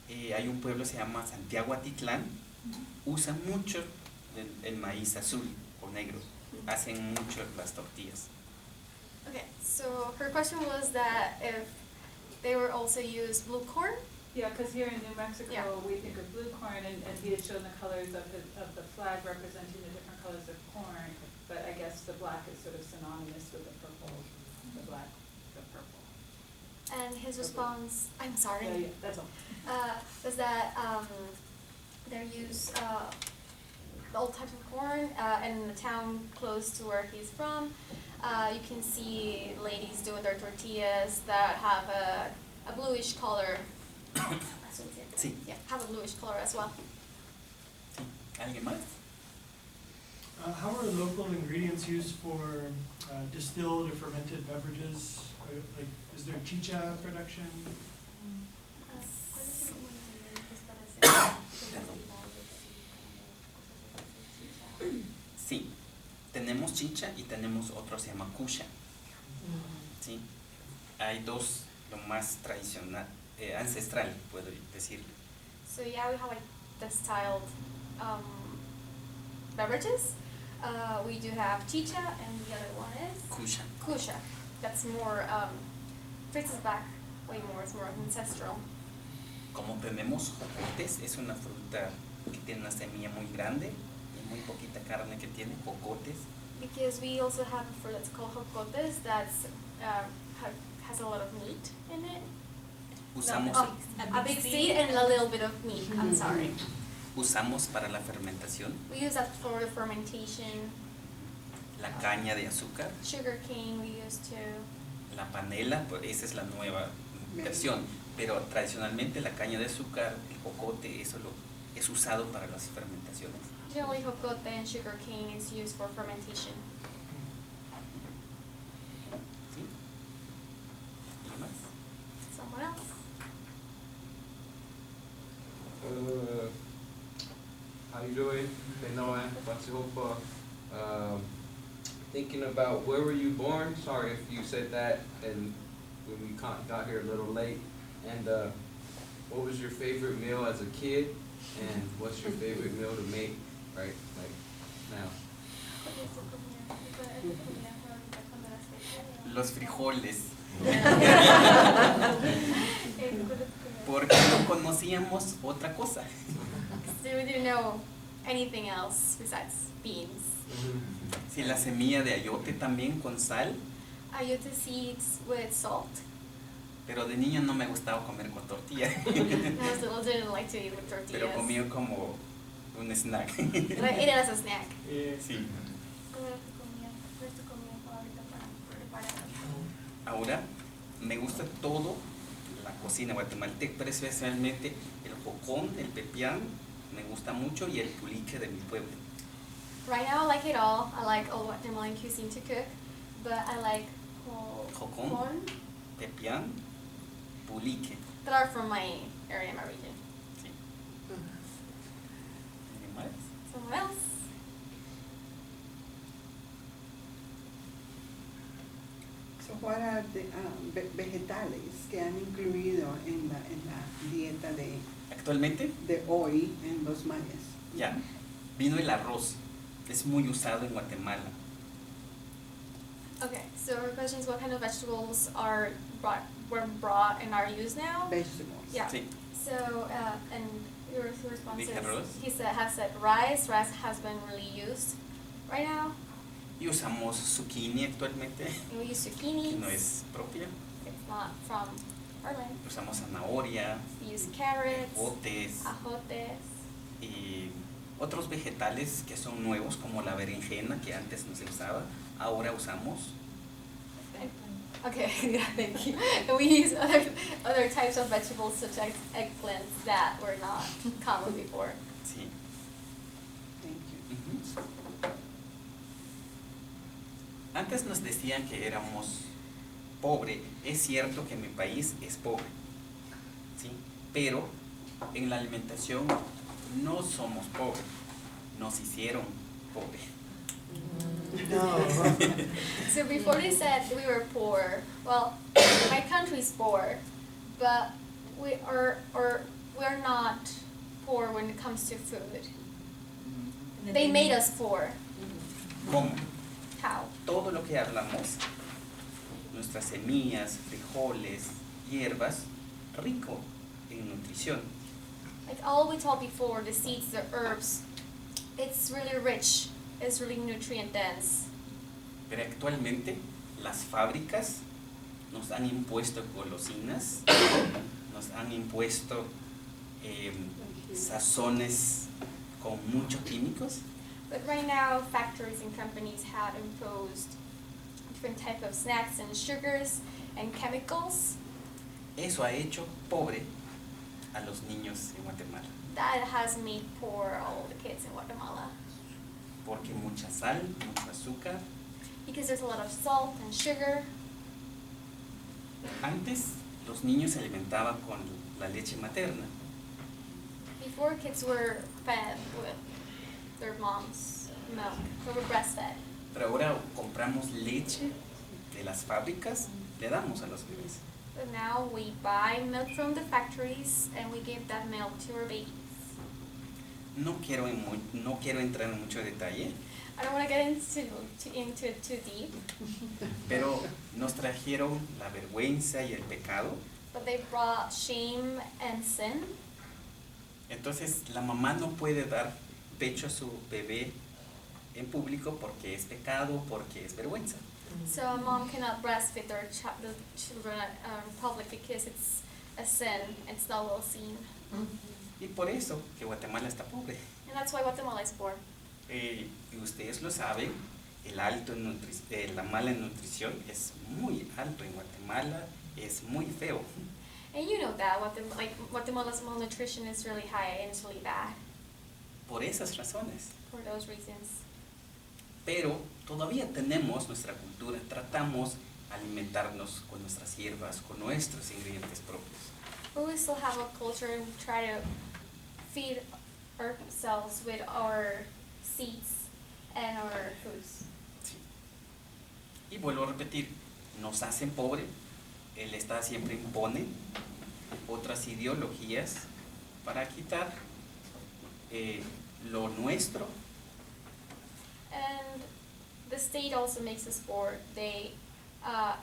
Hay un pueblo que se llama Santiago Atitlán, usan mucho el maíz azul o negro, hacen mucho las tortillas. Okay, so her question was that if they were also use blue corn. Yeah, because here in New Mexico, Yeah. we think of blue corn, and he had shown the colors of the flag representing the different colors of corn, but I guess the black is sort of synonymous with the purple, the black, the purple. And his response, I'm sorry, Yeah, that's all. was that they use all types of corn in the town close to where he's from. You can see ladies doing their tortillas that have a bluish color. Sí. Yeah, have a bluish color as well. Sí. ¿Alguien más? How are local ingredients used for distilled or fermented beverages? Like, is there chicha production? Sí, tenemos chicha y tenemos otro se llama kusha. Sí, hay dos, lo más tradicional, ancestral, puedo decir. So yeah, we have like distilled beverages. We do have chicha, and the other one is Kusha. kusha. That's more traces back way more. It's more ancestral. Como tenemos jocotes, es una fruta que tiene una semilla muy grande y muy poquita carne que tiene, jocotes. Because we also have a fruit that's called jocotes that's has a lot of meat in it. Usamos, A big seed and a little bit of meat. I'm sorry. usamos para la fermentación We use that for the fermentation. la caña de azúcar, Sugar cane we use too. la panela, pues esa es la nueva versión, pero tradicionalmente la caña de azúcar, el jocote, eso es usado para las fermentaciones. Generally, jocote and sugar cane is used for fermentation. ¿Sí? ¿Y más? Someone else? How you doing? Benoit Batsihopa. Thinking about where were you born? Sorry if you said that and when we got here a little late. And what was your favorite meal as a kid? And what's your favorite meal to make right like now? Los frijoles. Porque no conocíamos otra cosa. So we didn't know anything else besides beans. Sí, la semilla de ayote también con sal, Ayote seeds with salt. pero de niño no me gustaba comer con tortilla. I still didn't like to eat with tortillas. Pero comía como un snack. But I ate it as a snack. Sí. Ahora, me gusta todo la cocina guatemalteca, pero especialmente el jocón, el pepián, me gusta mucho, y el puliche de mi pueblo. Right now, I like it all. I like all Guatemalan cuisine to cook, but I like Jocón, corn pepián, puliche. that are from my area, my region. Sí. ¿Alguien más? Someone else? So what are the vegetales que han incluido en la dieta Actualmente, de hoy en los mayas? ya, vino el arroz. Es muy usado en Guatemala. Okay, so our question is what kind of vegetables were brought and are used now? Vegetables. Yeah. Sí. So, and your response Dije is, arroz. he has said rice. Rice has been really used right now. Y usamos zucchini actualmente, And we use que zucchinis. no es propia. It's not from our land. Usamos zanahoria, We use carrots, botes ajotes. y otros vegetales que son nuevos, como la berenjena, que antes no se usaba, ahora usamos. Okay, yeah, thank you. And we use other types of vegetables such as eggplants that were not common before. Sí. Thank you. Ujú. Antes nos decían que éramos pobre. Es cierto que mi país es pobre, ¿sí? Pero en la alimentación no somos pobres, nos hicieron pobres. So before they said we were poor, well, my country's poor, but we are not poor when it comes to food. They made us poor. ¿Cómo? How? Todo lo que hablamos, nuestras semillas, frijoles, hierbas, rico en nutrición. Like all we told before, the seeds, the herbs, it's really rich, it's really nutrient dense. Pero actualmente las fábricas nos han impuesto golosinas, nos han impuesto sazones con muchos químicos. But right now, factories and companies have imposed different type of snacks and sugars and chemicals Eso ha hecho pobre a los niños en Guatemala, that has made poor all the kids in Guatemala. porque mucha sal, mucho azúcar. Because there's a lot of salt and sugar. Antes los niños se alimentaban con la leche materna, Before, kids were fed with their mom's milk. They were breastfed. pero ahora compramos leche de las fábricas, le damos a los bebés. But now we buy milk from the factories and we give that milk to our babies. No quiero entrar en mucho detalle, I don't want to get into it too deep, pero nos trajeron la vergüenza y el pecado. but they brought shame and sin. Entonces la mamá no puede dar pecho a su bebé en público porque es pecado, porque es vergüenza. So a mom cannot breastfeed their the children in public because it's a sin. It's not well seen. Y por eso que Guatemala está pobre. And that's why Guatemala is poor. Y ustedes lo saben, la mala nutrición es muy alto en Guatemala, es muy feo. And you know that Guatemala's malnutrition is really high and it's really bad Por esas razones. for those reasons. Pero todavía tenemos nuestra cultura, tratamos alimentarnos con nuestras hierbas, con nuestros ingredientes propios. But we still have a culture and try to feed ourselves with our seeds and our foods. Sí. Y vuelvo a repetir, nos hacen pobre, el Estado siempre impone otras ideologías para quitar lo nuestro. And the state also makes us poor. They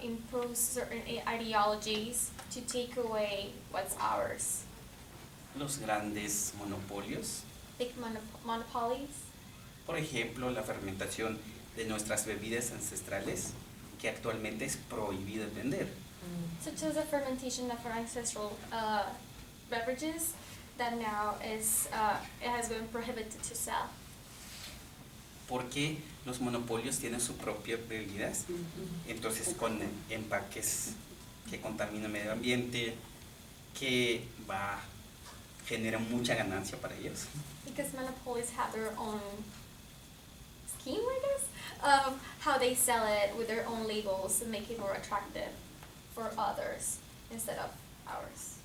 impose certain ideologies to take away what's ours. Los grandes monopolios, Big monopolies. por ejemplo, la fermentación de nuestras bebidas ancestrales, que actualmente es prohibido vender. Such as the fermentation of our ancestral beverages that now it has been prohibited to sell. Porque los monopolios tienen su propia prioridad. Entonces, con empaques que contaminan el medio ambiente, que generan mucha ganancia para ellos. Because monopolies have their own scheme, I guess, of how they sell it with their own labels to make it more attractive for others instead of ours.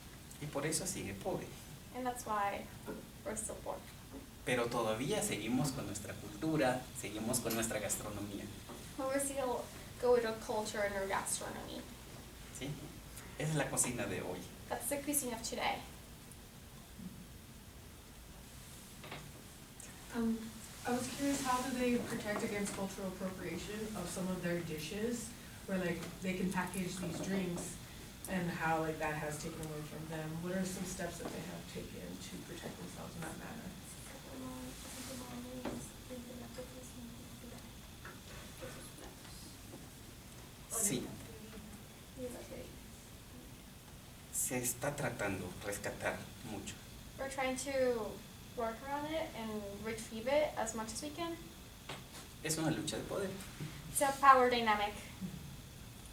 Y por eso sigue pobre. And that's why we're still poor. Pero todavía seguimos con nuestra cultura, seguimos con nuestra gastronomía. But we're still go with our culture and our gastronomy. ¿Sí? Esa es la cocina de hoy. That's the cuisine of today. I was curious, how do they protect against cultural appropriation of some of their dishes, where like they can package these drinks, and how like that has taken away from them? What are some steps that they have taken to protect themselves in that manner? Sí. Se está tratando de rescatar mucho. We're trying to work around it and retrieve it as much as we can. Es una lucha de poder, It's a power dynamic.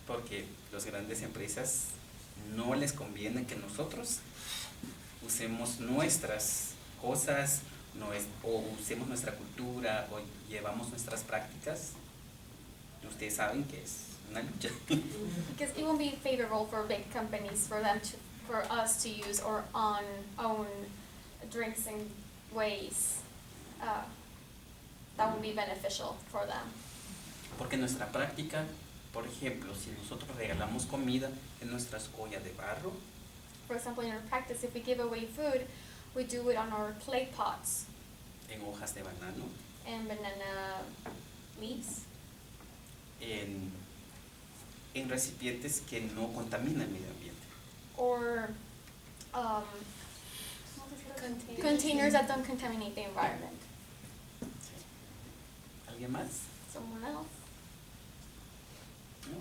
porque las grandes empresas no les conviene que nosotros usemos nuestras cosas, o usemos nuestra cultura, o llevamos nuestras prácticas. Ustedes saben que es una lucha. Because it won't be favorable for big companies for us to use our own drinks and ways. That won't be beneficial for them. Porque nuestra práctica, por ejemplo, si nosotros regalamos comida en nuestras ollas de barro, For example, in our practice, if we give away food, we do it on our clay pots en hojas de banano, and banana leaves, en recipientes que no contaminan el medio ambiente. or containers that don't contaminate the environment. ¿Sí? ¿Alguien más? Someone else. ¿No?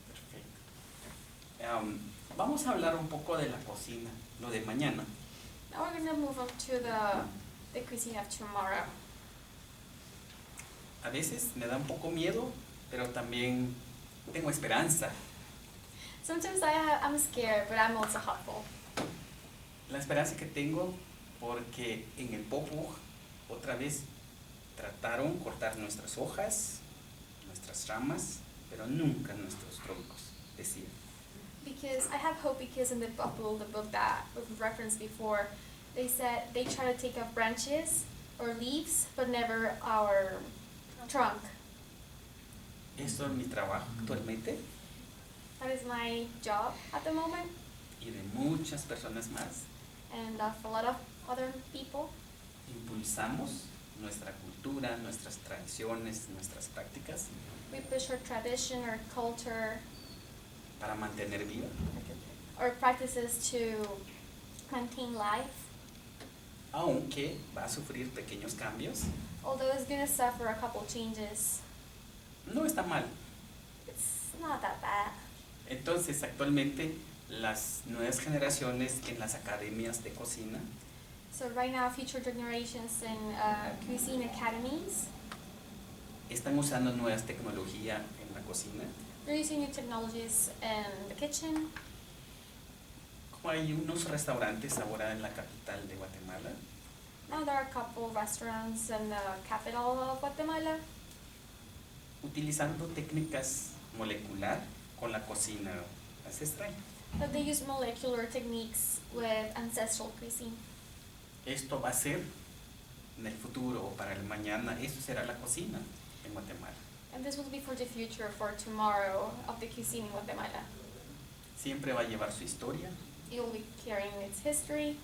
Perfecto. Vamos a hablar un poco de la cocina, lo de mañana. Now we're gonna move on to the cuisine of tomorrow. A veces me da un poco miedo, pero también tengo esperanza. Sometimes I'm scared, but I'm also hopeful. La esperanza que tengo porque en el Popuj otra vez trataron cortar nuestras hojas, nuestras ramas, pero nunca nuestros troncos, decía. Because I have hope, because in the Bubble, the book that was referenced before, they said they try to take off branches or leaves, but never our trunk. Esto es mi trabajo actualmente That is my job at the moment, y de muchas personas más. and of a lot of other people. Impulsamos nuestra cultura, nuestras tradiciones, nuestras prácticas We push our tradition, our culture, para mantener viva. our practices to maintain life, Aunque va a sufrir pequeños cambios, although it's gonna suffer a couple changes. no está mal. It's not that bad. Entonces, actualmente, las nuevas generaciones en las academias de cocina So right now, future generations in cuisine academies, están usando nuevas tecnologías en la cocina. they're using new technologies in the kitchen. Como hay unos restaurantes ahora en la capital de Guatemala Now there are a couple restaurants in the capital of Guatemala utilizando técnicas molecular con la cocina ancestral. but they use molecular techniques with ancestral cuisine. Esto va a ser en el futuro o para el mañana, eso será la cocina en Guatemala. And this will be for the future, for tomorrow, of the cuisine in Guatemala. Siempre va a llevar su historia, It will be carrying its history,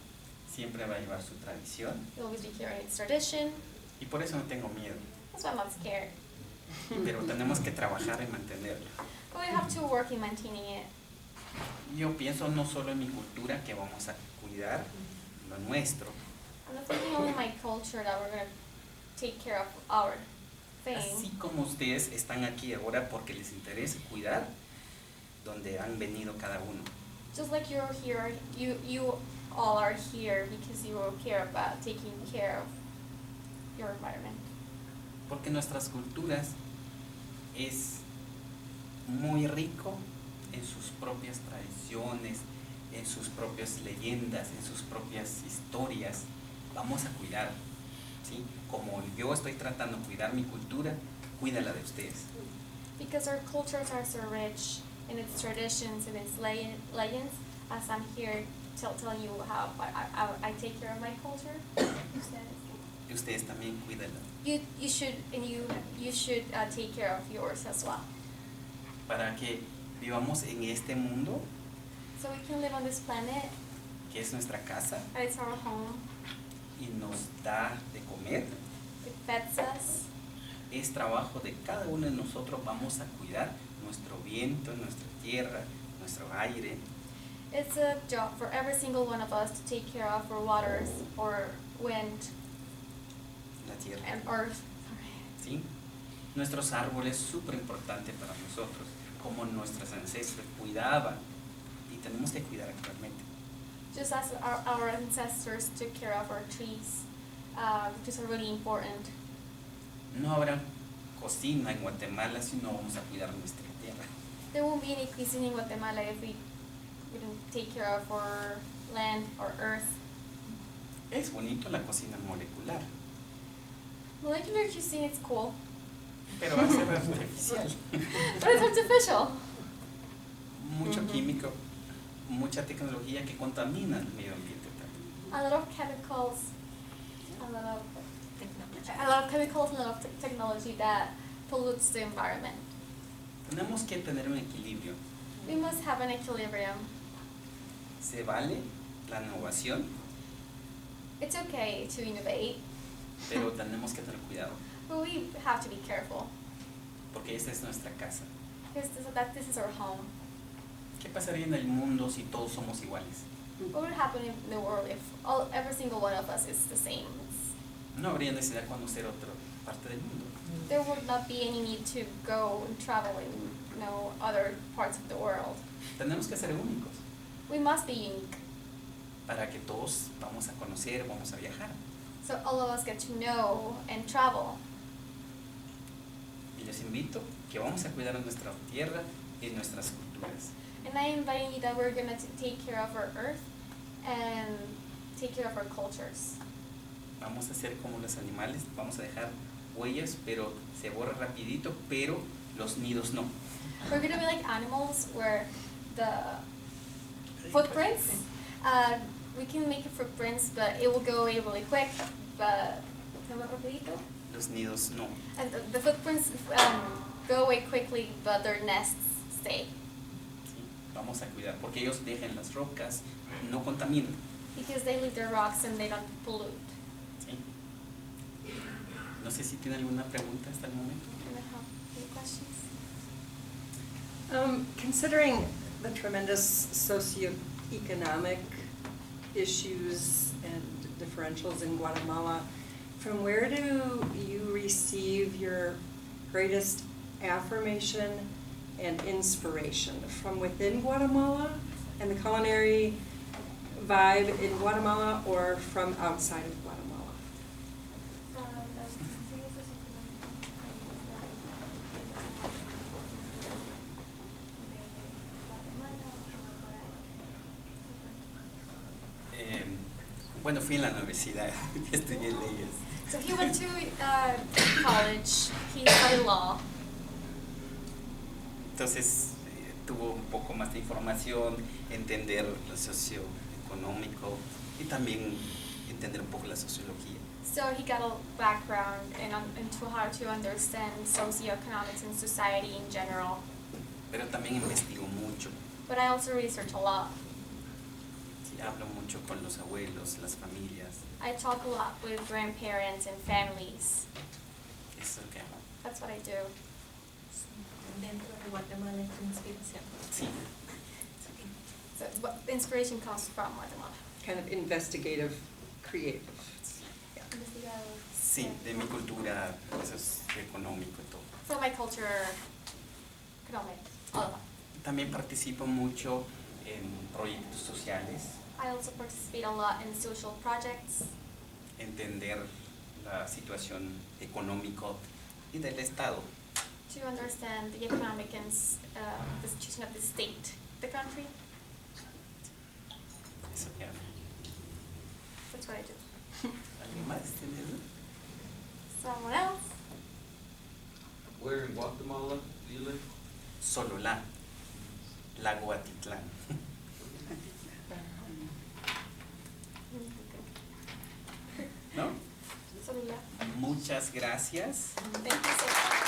siempre va a llevar su tradición it will always be carrying its tradition. y por eso no tengo miedo. That's why I'm not scared. Pero tenemos que trabajar en mantenerla. But we have to work in maintaining it. Yo pienso no solo en mi cultura, que vamos a cuidar lo nuestro, I'm not thinking only my culture, that we're going to take care of our así thing. como ustedes están aquí ahora porque les interesa cuidar donde han venido cada uno. Just like you're here, you all are here because you care about taking care of your environment. porque nuestras culturas es muy rico en sus propias tradiciones, en sus propias leyendas, en sus propias historias. Vamos a cuidar, ¿sí? Como yo estoy tratando de cuidar mi cultura, cuídala de ustedes. Because our cultures are so rich in its traditions and its legends, as I'm here telling you how I take care of my culture. Y ustedes también cuídala, You should take care of yours as well. para que vivamos en este mundo So we can live on this planet, que es nuestra casa and it's our home. y nos da de comer. It feds us. Es trabajo de cada uno de nosotros. Vamos a cuidar nuestro viento, nuestra tierra, nuestro aire. It's a job for every single one of us to take care of our waters, or wind, La tierra, and earth. ¿sí? Nuestros árboles, súper importante para nosotros, como nuestros ancestros cuidaban, y tenemos que cuidar actualmente. Just as our ancestors took care of our trees, which are really important. No habrá cocina en Guatemala si no vamos a cuidar nuestra tierra. There won't be any cuisine in Guatemala if we didn't take care of our land, our earth. Es bonito la cocina molecular, Molecular cuisine, it's cool, pero va a ser artificial. but it's artificial. Mucho químico, mucha tecnología que contamina el medio ambiente también. A lot of chemicals, a lot of chemicals and a lot of technology that pollutes the environment. Tenemos que tener un equilibrio. We must have an equilibrium. Se vale la innovación, It's okay to innovate, pero tenemos que tener cuidado, but we have to be careful, porque esta es nuestra casa. because this is our home. ¿Qué pasaría en el mundo si todos somos iguales? What would happen in the world if every single one of us is the same? No habría necesidad de conocer otra parte del mundo. There would not be any need to go and travel in other parts of the world. Tenemos que ser únicos We must be unique, para que todos vamos a conocer, vamos a viajar. so all of us get to know and travel. Y les invito que vamos a cuidar nuestra tierra y nuestras culturas. And I invite you that we're going to take care of our earth and take care of our cultures. Vamos a ser como los animales, vamos a dejar huellas, pero se borra rapidito, pero los nidos no. We're going to be like animals where the footprints, we can make footprints, but it will go away really quick, but Los nidos no. and the footprints go away quickly, but their nests stay. ¿Sí? Vamos a cuidar, porque ellos dejan las rocas, no contaminan. Because they leave their rocks and they don't pollute. ¿Sí? No sé si tiene alguna pregunta hasta el momento. Do you have any questions? Considering the tremendous socioeconomic issues and differentials in Guatemala, from where do you receive your greatest affirmation and inspiration? From within Guatemala and the culinary vibe in Guatemala, or from outside of Guatemala? Bueno, fui en la universidad, estudié leyes. So he went to college, he studied law. Entonces tuvo un poco más de información, entender lo socioeconómico y también entender un poco la sociología. So he got a background into how to understand socioeconomics and society in general. Pero también investigo mucho, But I also research a lot. sí, hablo mucho con los abuelos, las familias, I talk a lot with grandparents and families. eso que hago. That's what I do. Dentro de Guatemala es tu inspiración. Sí, So what inspiration comes from Guatemala? Kind of investigative, creative. sí, de mi cultura, eso es económico y todo. From my culture, economic, all of that. También participo mucho en proyectos sociales, I also participate a lot in social projects, entender la situación económica y del Estado. To understand the economic and the situation of the state, the country. Eso ya. That's what I do. ¿Alguien más tiene eso? Someone else? Where in Guatemala do you live? Sololá, Lago Atitlán. ¿No? Solula. Muchas gracias. Thank you so much.